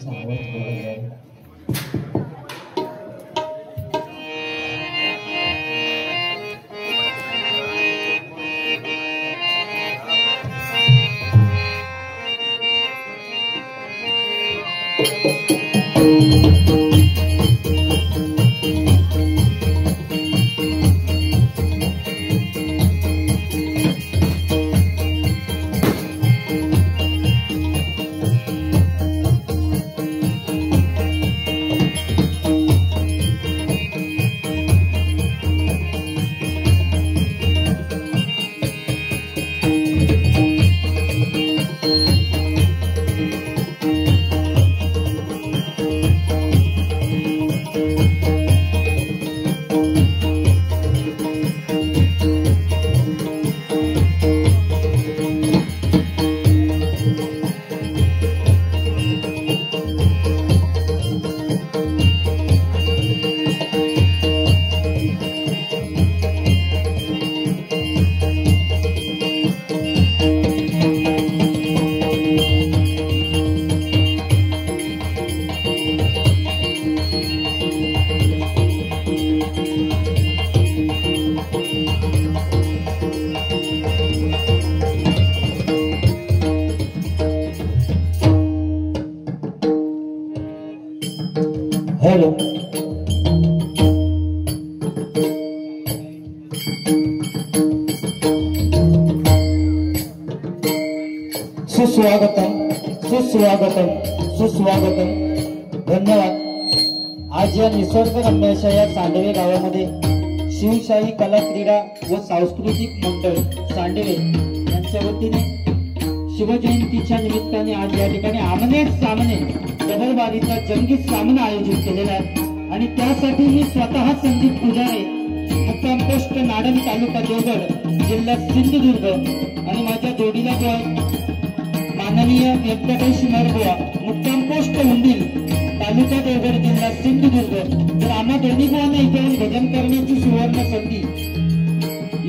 सावध बरोबर हेलो सुस्वागतम सुस्वागतम सुस्वागतम धन्यवाद। आज या निसर्गरम्य अशा या सांडवे गावामध्ये शिवशाही कला क्रीडा व सांस्कृतिक मंडळ सांडवे यांच्या वतीने शिवजयंतीच्या निमित्ताने आज या ठिकाणी आमने सामने डबलबारीचा जंगी सामना आयोजित केलेला आहे आणि त्यासाठी मी स्वतः संदीप पुजारे मुक्काम पोस्ट नाडन तालुका देवगड जिल्हा सिंधुदुर्ग आणि माझ्या जोडीला जो माननीय व्यंकटेश नरगुवा मुक्काम पोस्ट उंदील तालुका देवगड जिल्हा सिंधुदुर्ग तर आम्हा दोन्ही भावांना इथे भजन करण्याची सुवर्ण संधी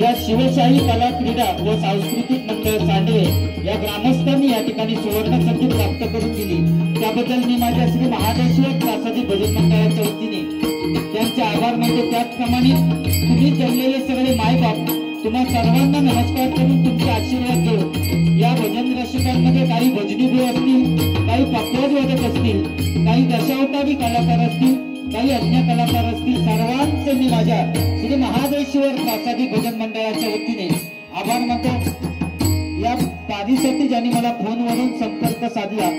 या शिवशाही कला क्रीडा व सांस्कृतिक मंडळ सांडवे या ग्रामस्थांनी या ठिकाणी सुवर्ण संधी प्राप्त करून दिली। त्याबद्दल मी माझ्या श्री महादेश्वर प्रासादी भजन मंडळाच्या वतीने त्यांचे आभार मानतो। त्याचप्रमाणे तुम्ही जमलेले सगळे मायबाप तुम्हा सर्वांना नमस्कार करून तुमचे आशीर्वाद घेऊन या भजन रसिकांमध्ये काही भजनी गुरु असतील, काही पक्वाद वादक असतील, काही दशावतारी कलाकार असतील, काही अन्य कलाकार असतील, सर्वांचे मी माझ्या श्री महादेश्वर प्रासादी भजन मंडळाच्या वतीने आभार मानतो। या पारीसाठी ज्यांनी मला फोनवरून संपर्क साधला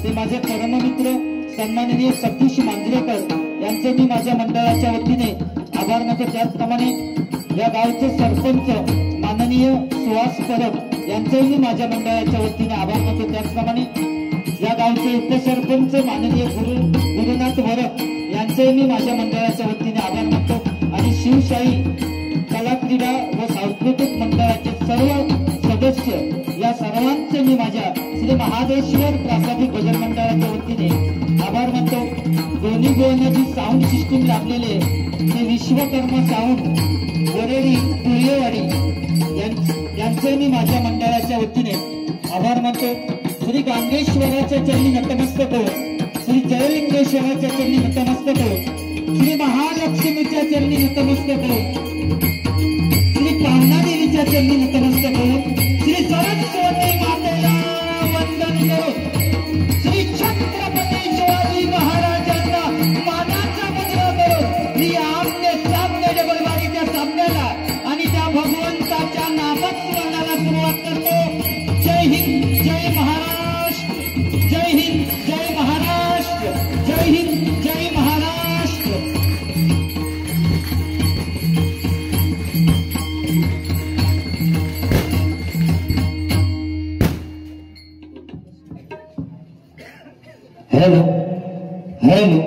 ते माझे परममित्र सन्माननीय सतीश मांजरेकर यांचे मी माझ्या मंडळाच्या वतीने आभार मानतो। त्याचप्रमाणे या गावचे सरपंच माननीय सुहास परब यांचेही मी माझ्या मंडळाच्या वतीने आभार मानतो। त्याचप्रमाणे या गावचे उपसरपंच माननीय गुरुनाथ वरक यांचेही मी माझ्या मंडळाच्या वतीने आभार मानतो आणि शिवशाही कला क्रीडा व सांस्कृतिक मंडळाचे सर्व सदस्य या सर्वांचे मी माझ्या श्री महादेश्वर प्रासादी भजन मंडळाच्या वतीने आभार मानतो। दोन्ही गोवणे जी साऊंड सिस्टीम लाभलेले ते विश्वकर्मा साऊंड वरेडी तुळेवाडी यांचे मी माझ्या मंडळाच्या वतीने आभार मानतो। श्री गांगेश्वराच्या चरणी नतमस्तक हो, श्री जयलिंगेश्वराच्या चरणी नतमस्तक हो, श्री महालक्ष्मीच्या चरणी नतमस्तक हो, श्री कामनादेवीच्या चरणी नतमस्तक हो, श्री सरस्वती मातेला वंदन करो, श्री छत्रपती शिवाजी महाराजांना मानाचा मुजरा करो। मी आमने सामने डबलबारीच्या सामन्याला आणि त्या भगवंताच्या नामस्मरणाला सुरुवात करतो। जय हिंद, जय महाराष्ट्र, जय हिंद, जय महाराष्ट्र, जय हिंद, जय महाराष्ट्र। हेलो हेलो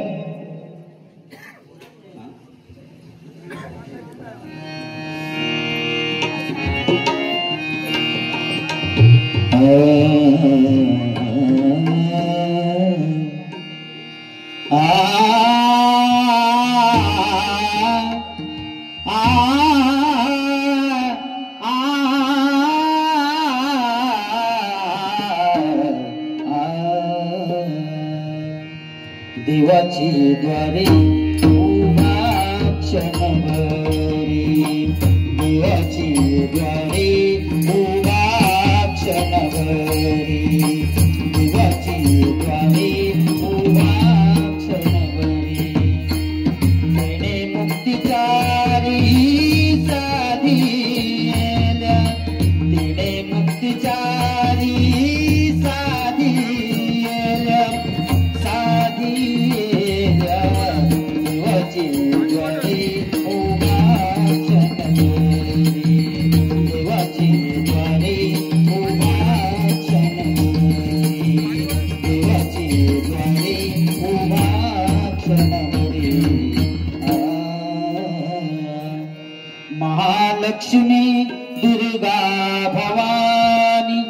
देवाची द्वारे उभा क्षणभरी, देवाची द्वारे उभा क्षणभरी, देवाची द्वारे उभा क्षणभरी, देणे मुक्तिचारी साधिल्या, देणे मुक्तिचारी साधिल्या, साधिल्या, देवाची द्वारे उभा क्षणभरी, देवाची द्वारे उभा क्षणभरी, देवाची द्वारे उभा क्षणभरी. महालक्ष्मी दुर्गा भवानी,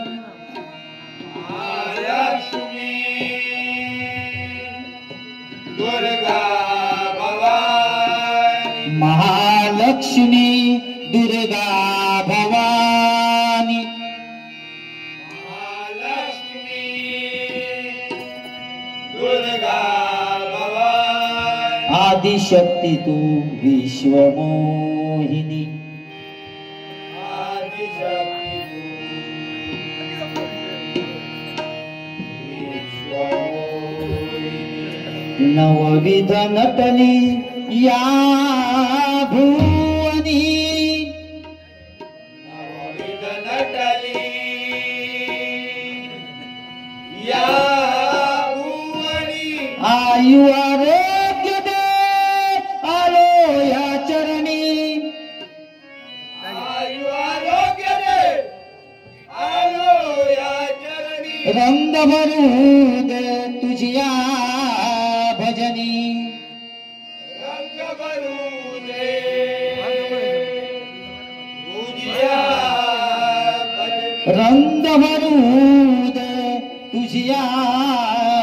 महालक्ष्मी दुर्गा भवानी, महालक्ष्मी दुर्गा भवानी, महालक्ष्मी दुर्गा भवानी, आदिशक्ती तू विश्वमोहिनी, आदिशक्ती विश्वमोहिनी, नवविध नटली या भुवनी, नवविध नटली या भुवनी, आयु आरोग्य दे आलो या चरणी, आयु आरोग्य दे आलो या चरणी, रंग भरू दे तुझिया भजनी, रंग भरू दे तुझ्या भजनी, रंग भरू दे तुझिया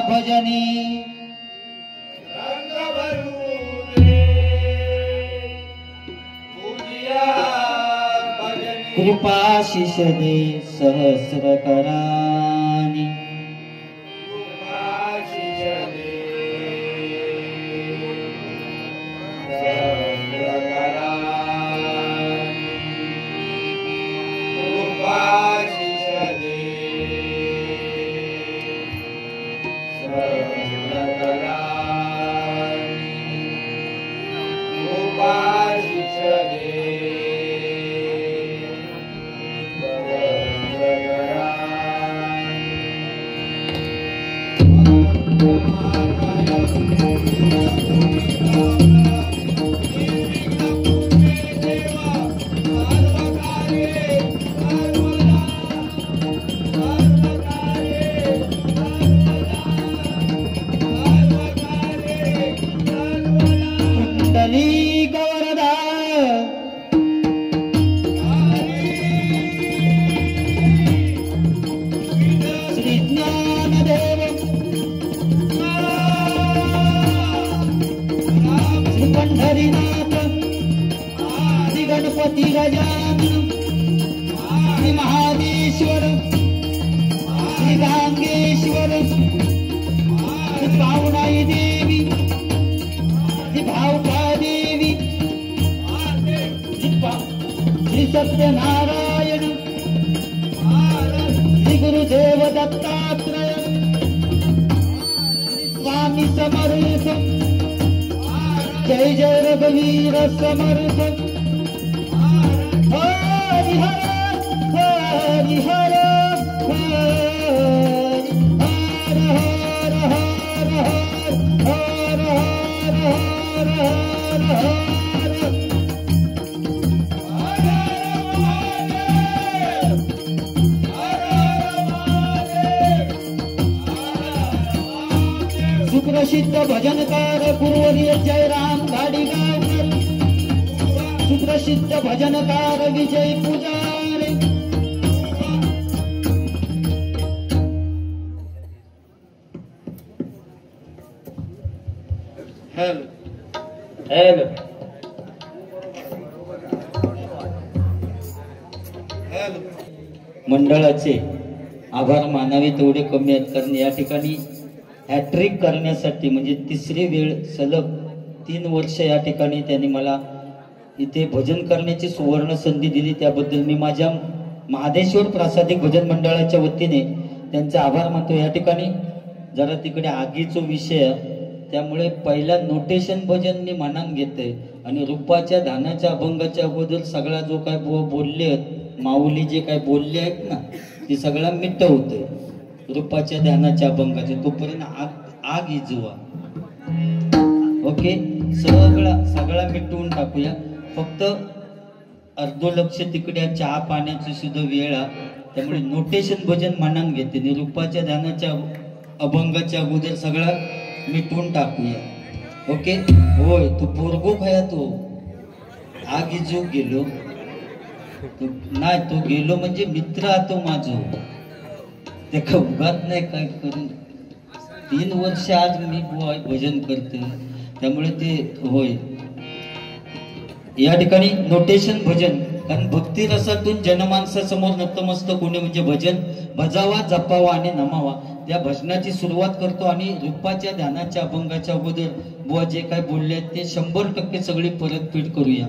भजनी, रंग भरू दे तुझ्या भजनी, कृपाशिष दे सहस्रकरानी, कृपाशिष दे सहस्रकरानी, कृपाशिष दे सहस्रकरानी, कृपाशिष दे कुंडली गवरदा श्री ज्ञानदेव, श्री पंढरीनाथ, श्री गणपती गजानन, श्री महादेश्वर, श्री गांगेश्वर, श्री पावनाई देवी, श्री भावका देवी, श्री सत्यनारायण, श्री गुरुदेव दत्तात्रय, श्री स्वामी समर्थ, जय जय रघुवीर समर्थ, हरि हर हरि हर हरि हर हर हर हर हर हर हर हर. सुप्रसिद्ध भजनकार पूर्वरीय जयराम गाडीगावकर, सुप्रसिद्ध भजनकार विजय पुजारी, हेल हेल हेल मंडळाचे आभार मानावे तेवढे कमी आहेत, कारण या ठिकाणी हॅट्रिक करण्यासाठी म्हणजे तिसरी वेळ सलग 3 वर्ष या ठिकाणी त्यांनी मला इथे भजन करण्याची सुवर्ण संधी दिली. त्याबद्दल मी माझ्या महादेश्वर प्रासादिक भजन मंडळाच्या वतीने त्यांचा आभार मानतो. या ठिकाणी जरा तिकडे आगीचा विषय आहे, त्यामुळे पहिला नोटेशन भजन मी मनान घेते आणि रूपाच्या धानाच्या अभंगाच्या अगोदर सगळा जो काय बोलले आहेत माऊली जे काय बोलले आहेत ना ते सगळा मिटवतोय रूपाच्या ध्यानाच्या अभंगाचे. तोपर्यंत आग इजवा. ओके, सगळा मिटवून टाकूया. फक्त अर्धो लक्ष तिकडे चहा पाण्याची सुद्धा वेळ आहे, त्यामुळे नोटेशन भजन मनान घेते. निरूपाच्या ध्यानाच्या अभंगाच्या अगोदर सगळा मिटवून टाकूया. ओके. होय, तू पोरगो खया तो आगी जो गेलो नाही, तो गेलो म्हणजे मित्र आतो माझो. ते उगात नाही काय करून 3 वर्ष आज मी भजन करते, त्यामुळे ते होय. या ठिकाणी नोटेशन भजन, कारण भक्ती रसातून जनमानसासमोर नतमस्तक होणे म्हणजे भजन भजावा, जपावा आणि नमावा. त्या भजनाची सुरुवात करतो आणि रूपाच्या ध्यानाच्या अभंगाच्या अगोदर बुवा जे काय बोलले ते 100% सगळी परतफेड करूया.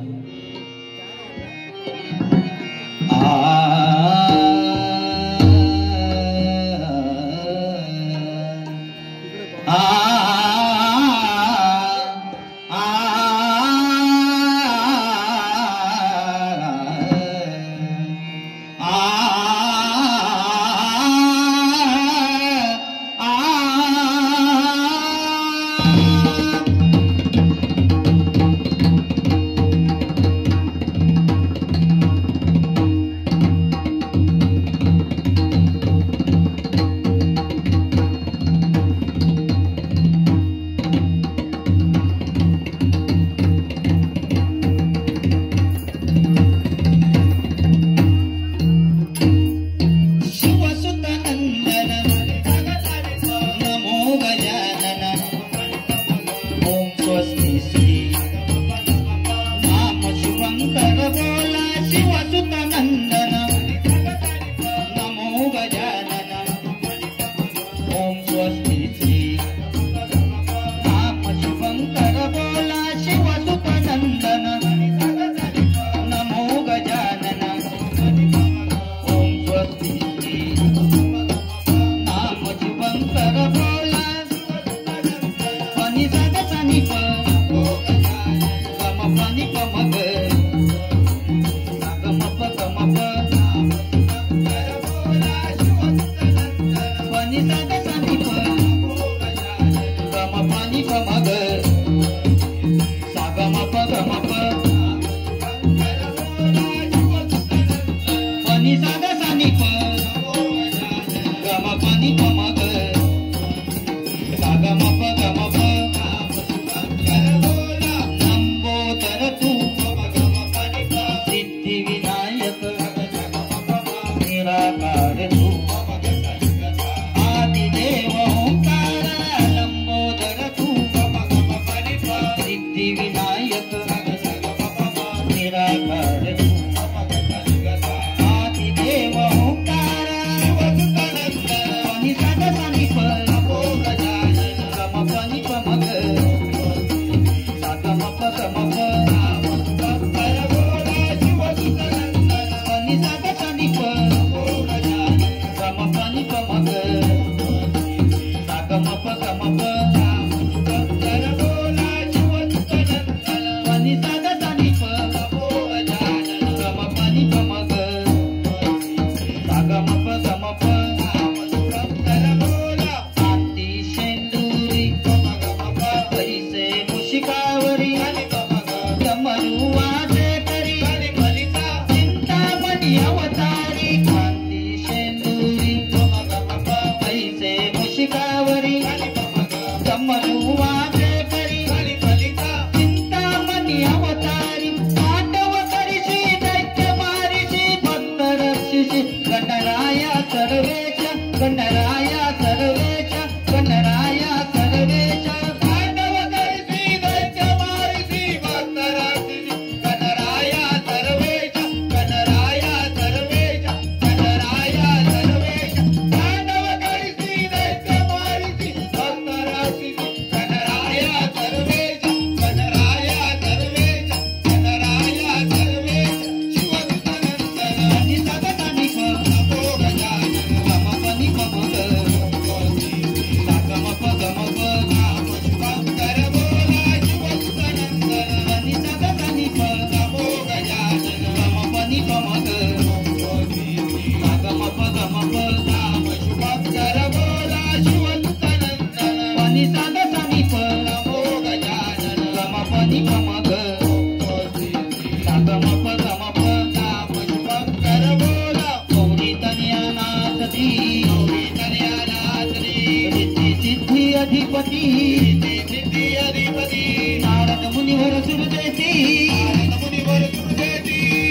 अधिपती नारद मुनिवर सुरदेती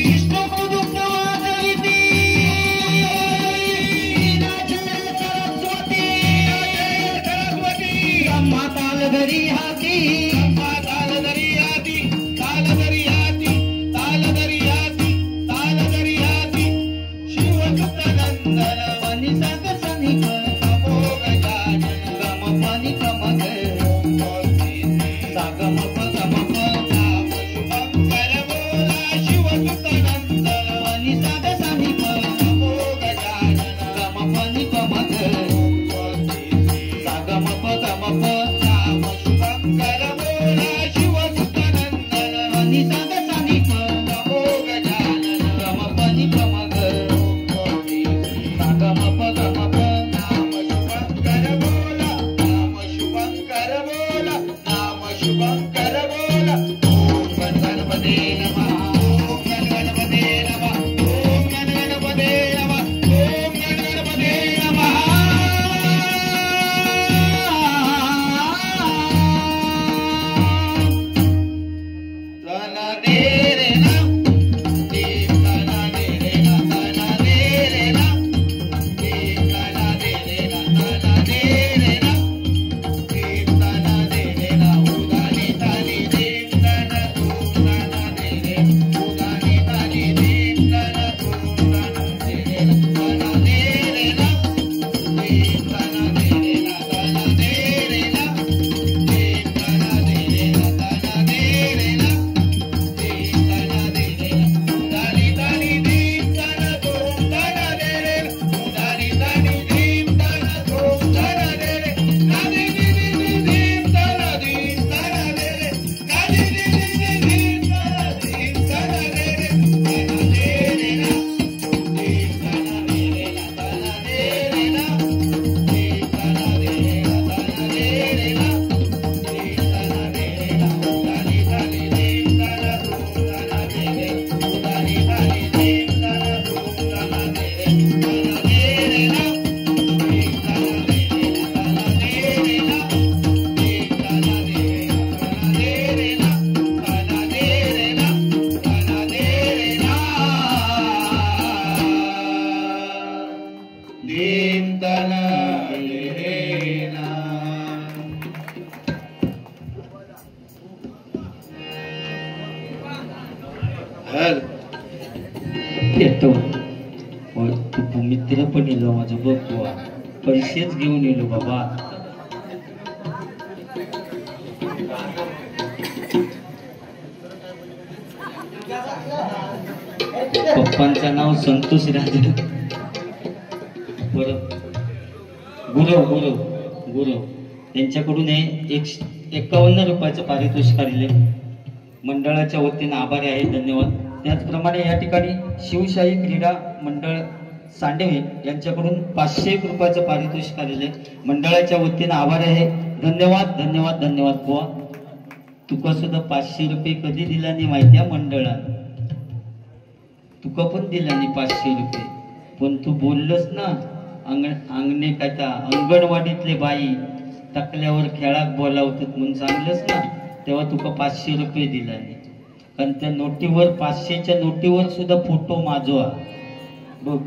विष्णु दुःख वाजविती ब्रह्मा ताल घरी हाती येतो तू मित्र पण येलो माझं बघ बुवा पैसेच घेऊन येलो बाबा पप्पांचं नाव संतोष राजे गुरव गुरव गुरव त्यांच्याकडून हे 51 रुपयाचं पारितोषिक आलेले मंडळाच्या वतीने आभारी आहे धन्यवाद त्याचप्रमाणे या ठिकाणी शिवशाही क्रीडा मंडळ सांडवे यांच्याकडून 501 रुपयाचं पारितोषिक आलेले मंडळाच्या वतीने आभारी आहे धन्यवाद धन्यवाद धन्यवाद बुवा तुका सुद्धा 500 रुपये कधी दिला नाही माहिती आहे मंडळात तुका पण दिला नाही 500 रुपये पण तू बोललंस ना अंगणे काय त्या अंगणवाडीतले बाई टाकल्यावर खेळात बोलावतात म्हणून सांगलंस ना तेव्हा तुका 500 रुपये दिला नाही कारण त्या नोटीवर 500च्या नोटीवर सुद्धा फोटो माझो बघ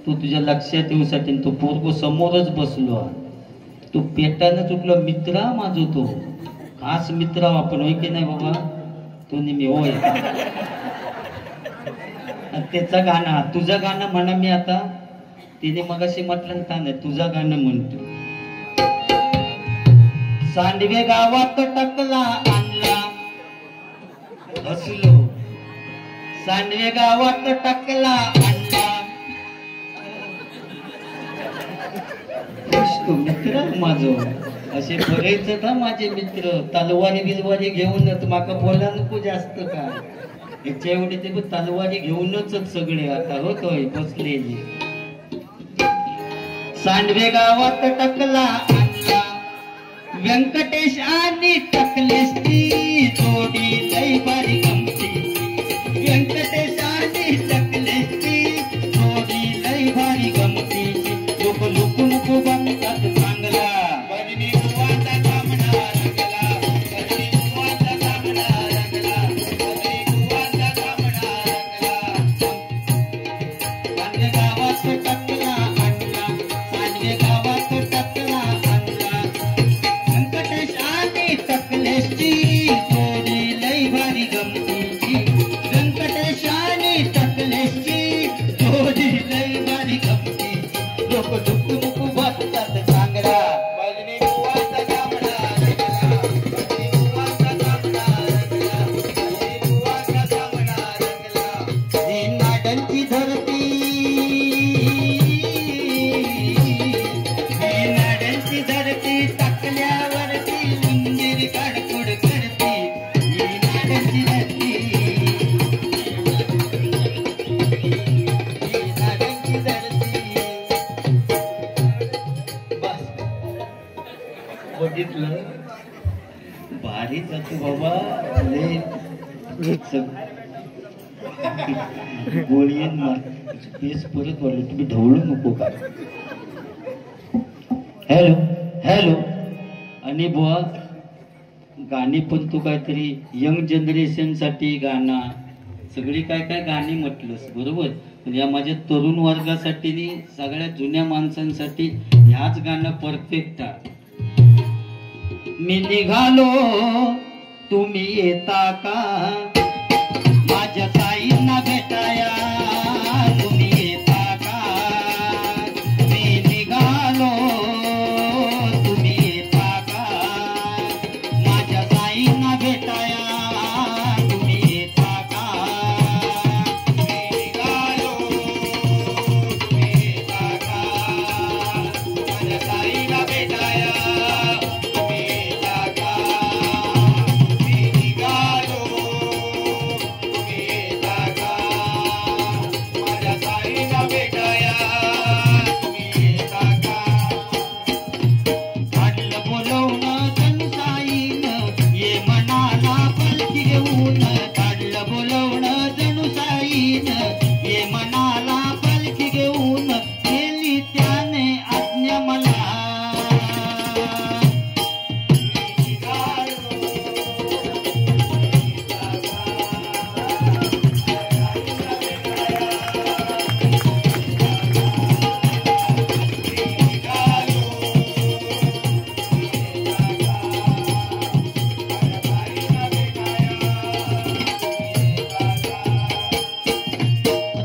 तू तुझ्या लक्षात येऊसाठी तो पोरगो समोरच बसलो तू पेटानं चुकलो मित्र माझो तो खास मित्र आपण होय की नाही बाबा तो नेहमी होय त्याचं गाणं तुझं गाणं म्हणा मी आता तिने मगाशी म्हटलं ना तुझं गाणं म्हणतो सांडवे गावात टकला आणला हसलो सांडवे गावात टकला आणला मित्र माझो असे बरेच ना माझे मित्र तलवारी बिलवारी घेऊनच माका बोला नको जास्त का याच्या एवढे ते तलवारी घेऊनच सगळे आता होतोय बसलेले सांडवे गावात टकला आणला व्यंकटेश आणि टकलेस ती जोडी लई भारी गमती व्यंकटेश आणि टकलेस ती जोडी लई भारी गमती लोक लोक नको बघतात चांगला घेतलं भारी जातो बाबा लय गोळीन मार केस परत वाढलो तुम्ही ढवळू नको का हॅलो हॅलो आणि बुवा गाणी पण तू काहीतरी यंग जनरेशन साठी गाणं सगळी काय काय गाणी म्हटलंस बरोबर पण या माझ्या तरुण वर्गासाठी नी सगळ्या जुन्या माणसांसाठी ह्याच गाणं परफेक्ट आहे मी निघालो तुम्ही येता का माझ्या ताईंना भेटाया तुम्ही येता का मी निघालो तुम्ही येता का माझ्या ताईंना भेटाया तुम्ही येता का मी निघालो तुम्ही येता का माझ्या ताईला भेटाया तुम्ही येता का मी निघालो तुम्ही येता का माझ्या ताईला भेटाया तुम्ही येता का काढलं बोलवणं जणू साईन ये मनाला पलकी घेऊन काढलं बोलवणं जणू साईन ये मनाला पलकी घेऊन केली त्याने आज्ञा मला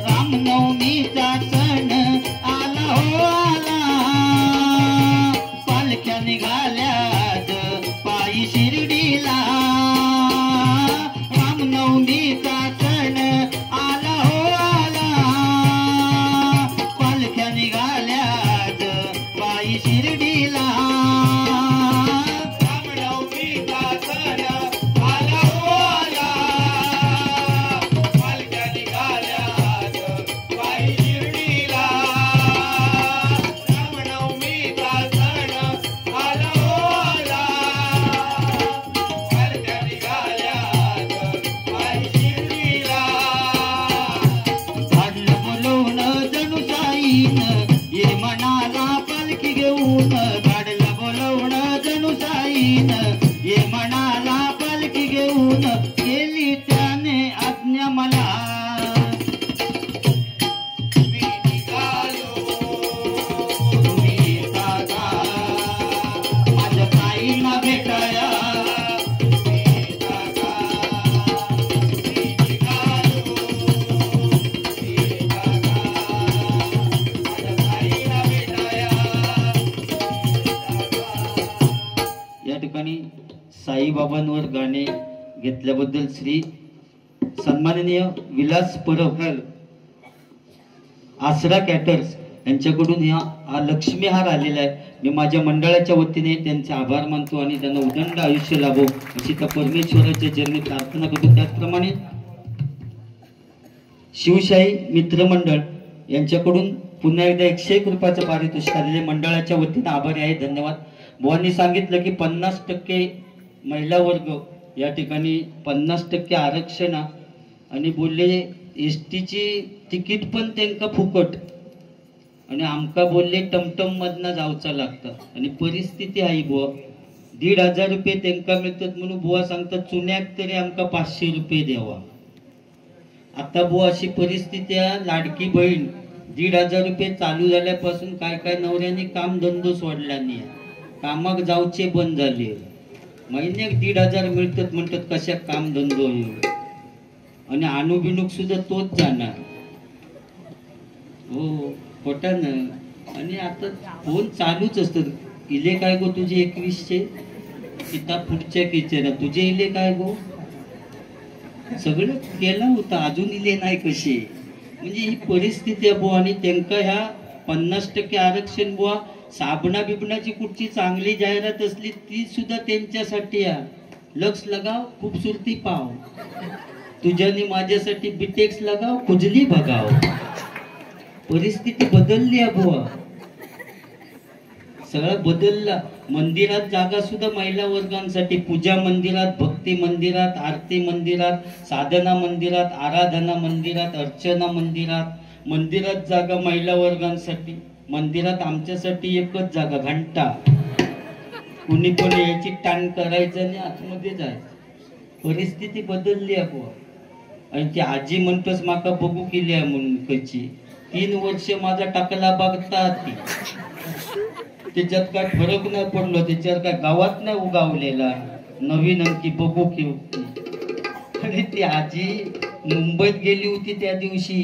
रामनवमीचा सण आला हो आला पालख्या निघाल्यात पायी शिर्डीला रामनवमीचा सण आला हो आला पालख्या निघाल्यात पायी शिर्डीला रामनवमीचा सण आला हो आला पालख्या निघाल्यात पायी शिर्डीला रामनवमीचा सण आला हो आला पालख्या निघाल्यात पायी शिर्डीला काढलं बोलवणं जणू साईन ये मनाला पालखी घेऊन काढलं बोलवणं जणू साईन ये मनाला पालखी घेऊन केली त्याने आज्ञा मला मी निघालो तुम्ही येता का माझ्या ताईला भेटाया तुम्ही येता का मी निघालो तुम्ही येता का माझ्या ताईला भेटाया या ठिकाणी साईबाबांवर गाणे घेतल्याबद्दल श्री सन्माननीय विलास परब आसरा कॅटर्स यांच्याकडून हा लक्ष्मीहार आलेला आहे मी माझ्या मंडळाच्या वतीने त्यांचे आभार मानतो आणि त्यांना उदंड आयुष्य लाभो अशी त्या परमेश्वराच्या चरणी प्रार्थना करतो त्याचप्रमाणे शिवशाही मित्रमंडळ यांच्याकडून पुन्हा एकदा 101 रुपयाचं पारितोषिक आलेले मंडळाच्या वतीने आभारी आहे धन्यवाद बुवांनी सांगितलं की 50% महिला वर्ग या ठिकाणी 50% आरक्षण आणि बोलले एसटीची तिकीट पण त्यांना फुकट आणि आमका बोलले टमटम मधनं जावचं लागतं आणि परिस्थिती आहे बुवा 1,500 रुपये त्यांना मिळतात म्हणून बुवा सांगतात चुन्याक तरी आमका 500 रुपये द्यावा आता बुवा अशी परिस्थिती आहे लाडकी बहीण 1,500 रुपये चालू झाल्यापासून काय काय नवऱ्याने काम धंदो सोडला नाही कामाक जाऊचे बंद झाले महिन्याक 1,500 मिळतात म्हणतात कशा काम धंदो आणि अनुबिनुक सुद्धा तोच जाणार हो खोटानं आणि आता फोन चालूच असतात इले काय गो तुझे 21चे किताब पुढच्या किचन तुझे इले काय गो सगळं केलं होतं अजून इले नाही कसे म्हणजे ही परिस्थिती आहे बुवा आणि त्यांना ह्या 50% आरक्षण बुवा साबणा बिबणाची कुठची चांगली जाहिरात असली ती सुद्धा त्यांच्यासाठी आहे लक्ष लगाव खूबसूरती पाव तुझ्यानी माझ्यासाठी बिटेक्स लगाव खुजली बघाव परिस्थिती बदलली आहे बुवा सगळं बदलला. मंदिरात जागा सुद्धा महिला वर्गांसाठी, पूजा मंदिरात, भक्ती मंदिरात, आरती मंदिरात, साधना मंदिरात, आराधना मंदिरात, अर्चना मंदिरात, मंदिरात जागा महिला वर्गांसाठी. मंदिरात आमच्यासाठी एकच जागा, घंटा. कुणी पण याची टाण करायचं आणि आतमध्ये जायचं. परिस्थिती बदलली आहे. आणि ती आजी म्हणतोस माका बघू केली आहे म्हणून कची 3 वर्ष माझा टाकला बघतात ती. त्याच्यात काय फरक नाही पडलो, त्याच्यावर काय गावात नाही उगावलेला. नवीन अंकी बघू की. आणि ती आजी मुंबईत गेली होती त्या दिवशी,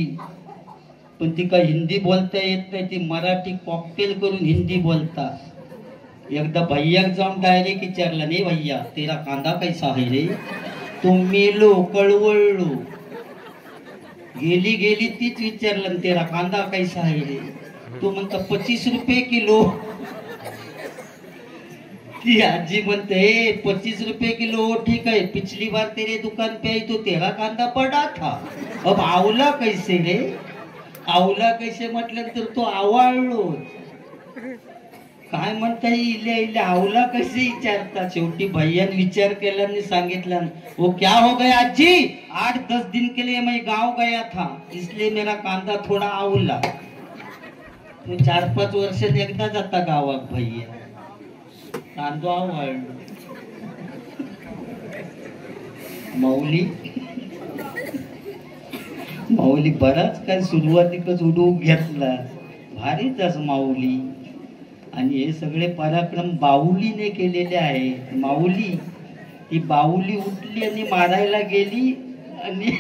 पण ती काय हिंदी बोलता येत नाही, ती मराठी कॉकटेल करून हिंदी बोलता. एकदा भैया जाऊन डायरेक्ट विचारला, नाही भैया तेरा कांदा कैसा आहे रे. तो मेलो कळवळलो. गेली तीच विचारलं, तेरा कांदा कैसा है रे. तो म्हणता 25 रुपये किलो. ती आजी म्हणते 25 रुपये किलो ठीक है, पिछली बार तेरे दुकान पे आई तो तेरा कांदा पड़ा था, अब आवला कैसे रे. आवला कैसे म्हटलं तर तो आवळलो. काय म्हणता इले आवला कैसे विचारता. शेवटी भैयान विचार केला आणि सांगितलं, वो क्या हो गया आजी, 8-10 दिन के लिए मैं गांव गया था इसलिए मेरा कांदा थोड़ा आवला. तो 4-5 वर्षात एकदा जाता गावात भैया. कांदा आवळलो. माऊली बराच काय सुरुवातीकच उडवून घेतला. भारीच माऊली. आणि हे सगळे पराक्रम बाहुलीने केलेले आहे. माऊली ती बाहुली उठली आणि मारायला गेली आणि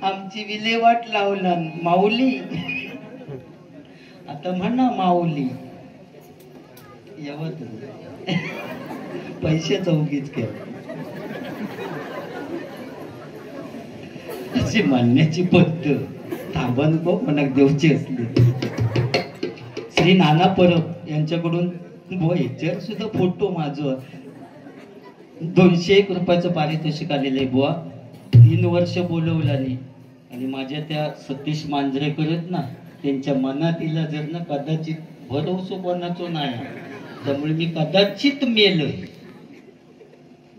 आमची विल्हेवाट लावला. माऊली आता म्हणा माऊली यावत पैसे चौकीच केले अशी म्हणण्याची पद्धत थांबन को मनाक देवची असली. श्री नाना परब यांच्याकडून ह्याच्यावर सुद्धा फोटो माझं 201 रुपयाचं पारितोषिक आलेलं आहे बुवा. 3 वर्ष बोलवलं नाही. आणि माझ्या त्या सतीश मांजरेकर आहेत ना, त्यांच्या मनातीला जर ना कदाचित भरवसो कोणाचो नाही, त्यामुळे मी कदाचित मेलोय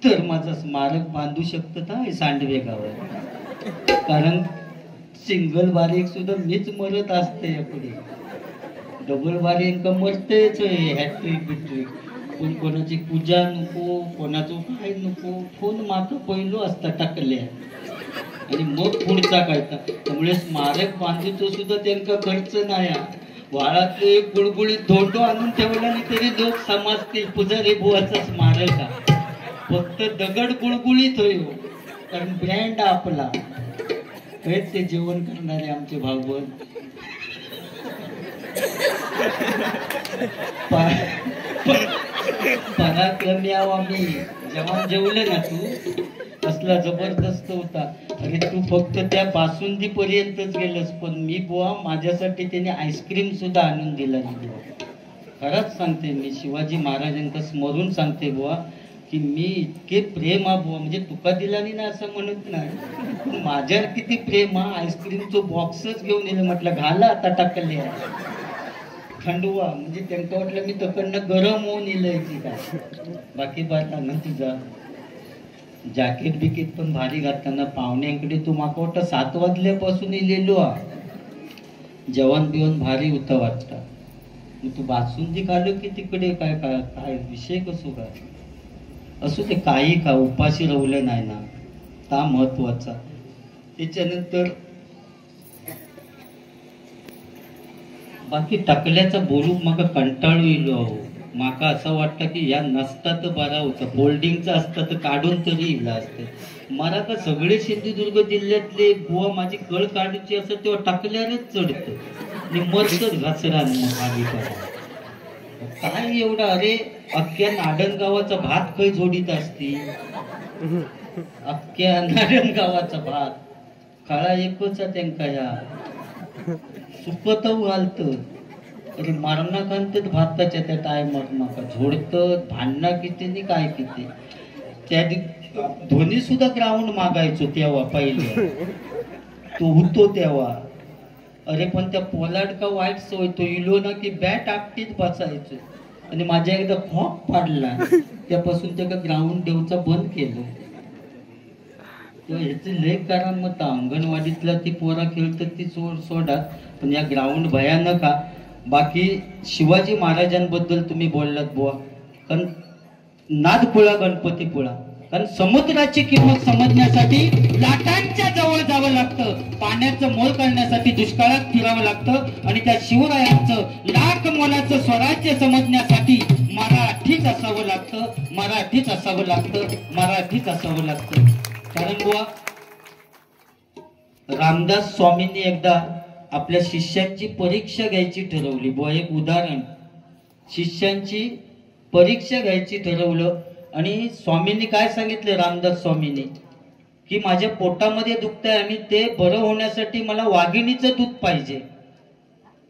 तर माझं स्मारक बांधू शकत ना सांडवे गावात. कारण सिंगल बारीक सुद्धा मीच मरत असते यापुढे. डबल बारीक मरतेच हॅट्रिक बिट्रिक. कोण कोणाची पूजा नको, कोणाचं काय नको, फोन मात्र पहिलो असता टाकल्या आणि मग पुढचा काढता. त्यामुळे स्मारक बांधूचो सुद्धा त्यांचा खर्च नाही. वाळातलं एक गुळगुळीत धोंडो आणून ठेवला नाही तरी लोक समजतील पुजारी बुवाचा स्मारक आहे. फक्त दगड गुळगुळीत होईल कारण ब्रँड आपला. हेच ते जेवण करणारे आमचे भाऊ पराक्रमी आवा मी. जेव्हा जेवले ना तू कसला जबरदस्त होता. अरे तू फक्त त्या बासुंदी पर्यंतच गेलस, पण मी बुवा माझ्यासाठी त्याने आईस्क्रीम सुद्धा आणून दिला नाही बुवा. खरंच सांगते मी, शिवाजी महाराजांना स्मरून सांगते बुवा की मी इतके प्रेम हा बुवा, म्हणजे तुका दिला नाही ना असं म्हणत नाही, पण माझ्यावर किती प्रेम हा. आईस्क्रीमचं बॉक्सच घेऊन येलं. म्हटलं घाला आता टाकले खंडुवा, म्हणजे त्यांना वाटलं मी तकडनं गरम होऊन येलंय की काय. बाकी बात ना तुझा जॅकेट बिकेट पण भारी घालताना पाहुण्यांकडे तू माका वाटतं 7 वाजल्यापासून इलेलो हा. जेवण बिवण भारी होतं वाटतं. तू बासुंदी खाल्लं की तिकडे काय काय काय विषय कसो काय असो ते काही का उपाशी राहुलं नाही ना, ता महत्वाचा. त्याच्यानंतर बाकी टाकल्याचा बोलूक माका कंटाळू येलो. माका असं वाटतं की या नसता तर बरा होता, फोल्डिंगचा असता तर काढून तरी इला असते. मला तर सगळे सिंधुदुर्ग जिल्ह्यातले बुवा माझी कळ काढायची असं तेव्हा टाकल्यावरच चढतं आणि मरतच घासरा खाली काय एवढा. अरे अख्ख्या नाडणगावाचा भात काही जोडीत असती. अख्ख्या नाडणगावाचा भात काळा एकच त्यांका या सुकत घालत. अरे मारणा कांतत भाताच्या त्या टायमात नका झोडत भांडणा किती नि काय किती. त्या धोनी सुद्धा ग्राउंड मागायचो तेव्हा पहिले तो होतो तेव्हा. अरे पण त्या पोलाड का वाईट सवय, तो इलो ना की बॅट आपटीत बसायचो. आणि माझ्या एकदा खॉक पाडला त्यापासून त्याला ग्राउंड देऊचा बंद केलं. ह्याचे लय कारण मग अंगणवाडीतला ती पोरा खेळतात ती सोडा, पण या ग्राउंड भयानक हा. बाकी शिवाजी महाराजांबद्दल तुम्ही बोललात बुवा, कारण नादपुळा गणपतीपुळा, कारण समुद्राची किंमत समजण्यासाठी लाटांच्या जवळ जावं लागतं, पाण्याचं मोल करण्यासाठी दुष्काळात फिरावं लागतं, आणि त्या शिवरायांचं लाख मोलाचं स्वराज्य समजण्यासाठी मराठीच असावं लागतं, मराठीच असावं लागतं, मराठीच असावं लागतं. कारण बुवा रामदास स्वामींनी एकदा आपल्या शिष्यांची परीक्षा घ्यायची ठरवली. बुवा एक उदाहरण, शिष्यांची परीक्षा घ्यायची ठरवलं आणि स्वामींनी काय सांगितलं, रामदास स्वामींनी, की माझ्या पोटामध्ये दुखतंय आणि ते बरं होण्यासाठी मला वाघिणीचं दूध पाहिजे.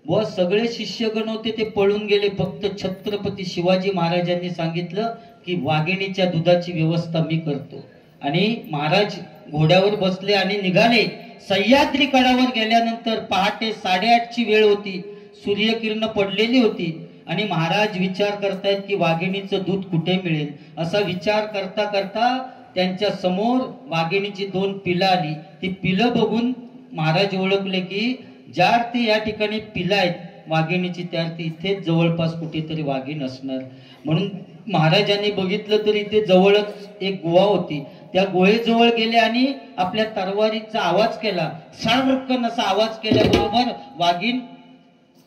बुवा सगळे शिष्यगण होते ते पळून गेले, फक्त छत्रपती शिवाजी महाराजांनी सांगितलं की वाघिणीच्या दुधाची व्यवस्था मी करतो. आणि महाराज घोड्यावर बसले आणि निघाले. सह्याद्री गडावर गेल्यानंतर पहाटे 8:30ची वेळ होती, सूर्यकिरण पडलेली होती आणि महाराज विचार करतायत की वाघिणीचं दूध कुठे मिळेल. असा विचार करता करता त्यांच्या समोर वाघिणीची 2 पिलं आली. ती पिलं बघून महाराज ओळखले की ज्या अर्थी या ठिकाणी पिलं आहेत वाघिणीची, त्या अर्थी इथे जवळपास कुठेतरी वाघीण असणार. म्हणून महाराजांनी बघितलं तर इथे जवळच एक गुहा होती. त्या गुहेजवळ गेले आणि आपल्या तलवारीचा आवाज केला. सारखं असा आवाज केल्याबरोबर वाघीण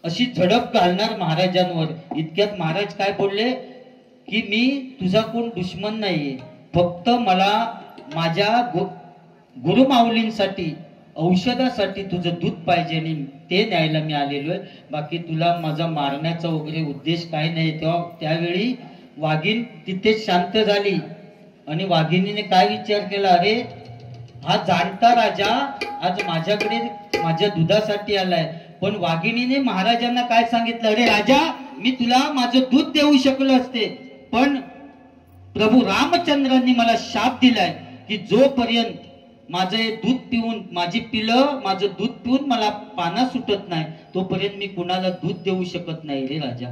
अशी झडप घालणार महाराजांवर. इतक्यात महाराज काय बोलले की मी तुझा कोण दुश्मन नाहीये, फक्त मला माझ्या गुरुमाऊलींसाठी औषधासाठी तुझं दूध पाहिजे आणि ते न्यायला मी आलेलो आहे, बाकी तुला माझा मारण्याचा वगैरे उद्देश काय नाही. तेव्हा त्यावेळी वाघीण तिथे शांत झाली आणि वाघिणीने काय विचार केला, अरे हा जाणता राजा आज माझ्याकडे माझ्या दुधासाठी आलाय. पण वाघिणीने महाराजांना काय सांगितलं, अरे राजा मी तुला माझं दूध देऊ शकलो असते, पण प्रभू रामचंद्रांनी मला शाप दिलाय की जोपर्यंत माझं दूध पिऊन माझी पिलं माझं दूध पिऊन मला पाना सुटत नाही तोपर्यंत मी कुणाला दूध देऊ शकत नाही रे राजा.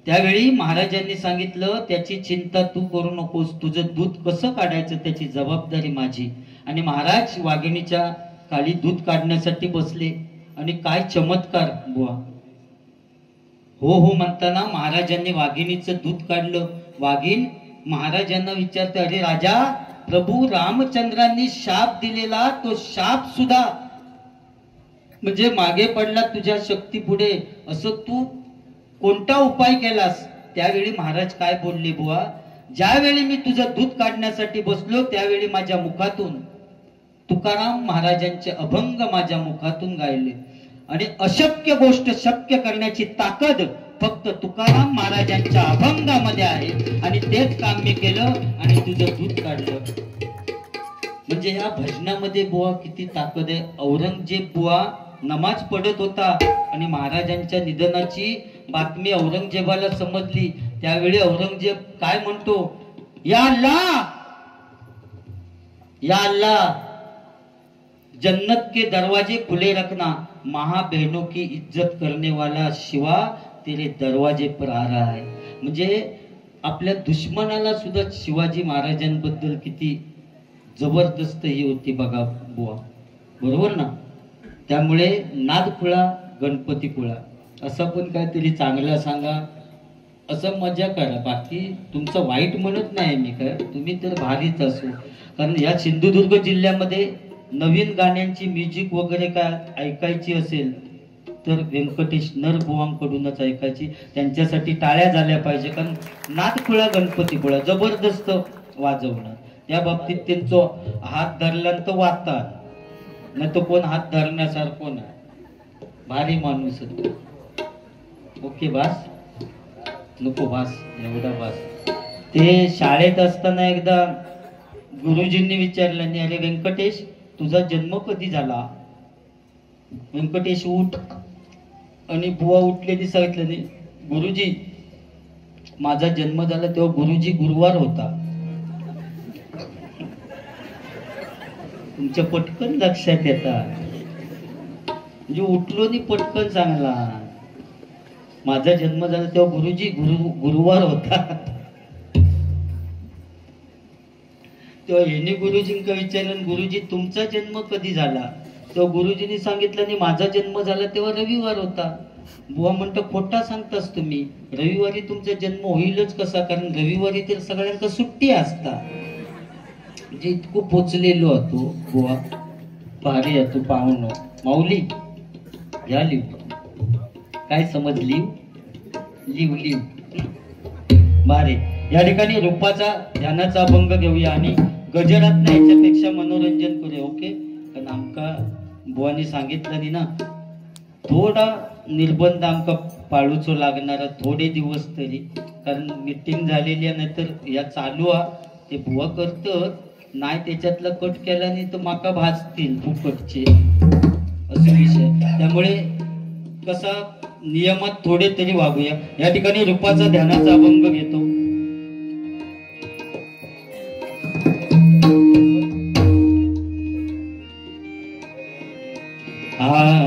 त्यावेळी महाराजांनी सांगितलं त्याची चिंता तू करू नकोस, तुझं दूध कसं काढायचं त्याची जबाबदारी माझी. आणि महाराज वाघिणीच्या खाली दूध काढण्यासाठी बसले आणि काय चमत्कार बुवा, हो हो म्हणताना महाराजांनी वाघिणीचं दूध काढलं. वाघीण महाराजांना विचारते, अरे राजा प्रभू रामचंद्रांनी शाप दिलेला तो शाप सुद्धा म्हणजे मागे पडला तुझ्या शक्ती पुढे, असं तू कोणता उपाय केलास. त्यावेळी महाराज काय बोलले बुवा, ज्यावेळी मी तुझं दूध काढण्यासाठी बसलो त्यावेळी माझ्या मुखातून तुकाराम महाराजांचे अभंग माझ्या मुखातून गायले आणि अशक्य गोष्ट शक्य करण्याची ताकद फक्त तुकाराम महाराजांच्या अभंगामध्ये आहे आणि तेच काम मी केलं आणि तुझं दूध काढलं. म्हणजे ह्या भजनामध्ये बुवा किती ताकद आहे. औरंगजेब बुवा नमाज पडत होता आणि महाराजांच्या निधनाची बातमी औरंगजेबाला समजली. त्यावेळी औरंगजेब काय म्हणतो, या अल्लाह या अल्लाह जन्नत के दरवाजे खुले रखना, महा बहनों की इज्जत करने वाला शिवा तेरे दरवाजे पर आ रहा है. म्हणजे आपल्या दुश्मनाला सुद्धा शिवाजी महाराजांबद्दल किती जबरदस्त ही होती बघा बुवा, बरोबर ना. त्यामुळे नादपुळा गणपतीपुळा असं पण काहीतरी चांगलं सांगा, असं मजा करा. बाकी तुमचं वाईट म्हणत नाही मी, काय तुम्ही तर भारीच असो. कारण या सिंधुदुर्ग जिल्ह्यामध्ये नवीन गाण्यांची म्युझिक वगैरे काय ऐकायची असेल तर व्यंकटेश नरबुवांकडूनच ऐकायची. त्यांच्यासाठी टाळ्या झाल्या पाहिजे, कारण नादपुळा गणपतीपुळा जबरदस्त वाजवणार. त्या बाबतीत त्यांचं हात धरल्यानंतर वाचतात, नाही तो कोण हात धरण्यासारखं नाही, भारी माणूस. ओके बास नको बास एवढा बास. ते शाळेत असताना एकदा गुरुजींनी विचारलं नाही, अरे व्यंकटेश तुझा जन्म कधी झाला. व्यंकटेश उठ, आणि बुवा उठलेली सांगितलं नाही, गुरुजी माझा जन्म झाला तेव्हा गुरुजी गुरुवार होता. तुमच्या पटकन लक्षात येतात, म्हणजे उठलो नि पटकन चांगला. माझा जन्म झाला तेव्हा गुरुवार होता. तेव्हा यांनी गुरुजींका विचारलं, गुरुजी तुमचा जन्म कधी झाला? तेव्हा गुरुजींनी सांगितलं नाही माझा जन्म झाला तेव्हा रविवार होता. बुवा म्हणतो खोटा सांगतास तुम्ही, रविवारी तुमचा जन्म होईलच कसा, कारण रविवारी तर सगळ्यांना सुट्टी असता. म्हणजे इतकं पोचलेलो होतो बुवा. भारी आहे तू पाहुणं. माऊली घ्या लिव, काय समजली? लिव बारे. या ठिकाणी रूपाचा ध्यानाचा अभंग घेऊया आणि गजरात याच्यापेक्षा मनोरंजन करूया. ओके, कारण आमका बुवानी सांगितलं नाही ना, थोडा निर्बंध आमका पाळूचो लागणारा थोडे दिवस तरी, कारण मीटिंग झालेली आहे. नाहीतर या चालू ते बुवा करत नाही, त्याच्यातला कट केला नाही तर माका भाजतील फुकटचे असे विषय. त्यामुळे कसा नियमात थोडे तरी वागूया. या ठिकाणी रूपाचा ध्यानाचा अभंग घेतो. हा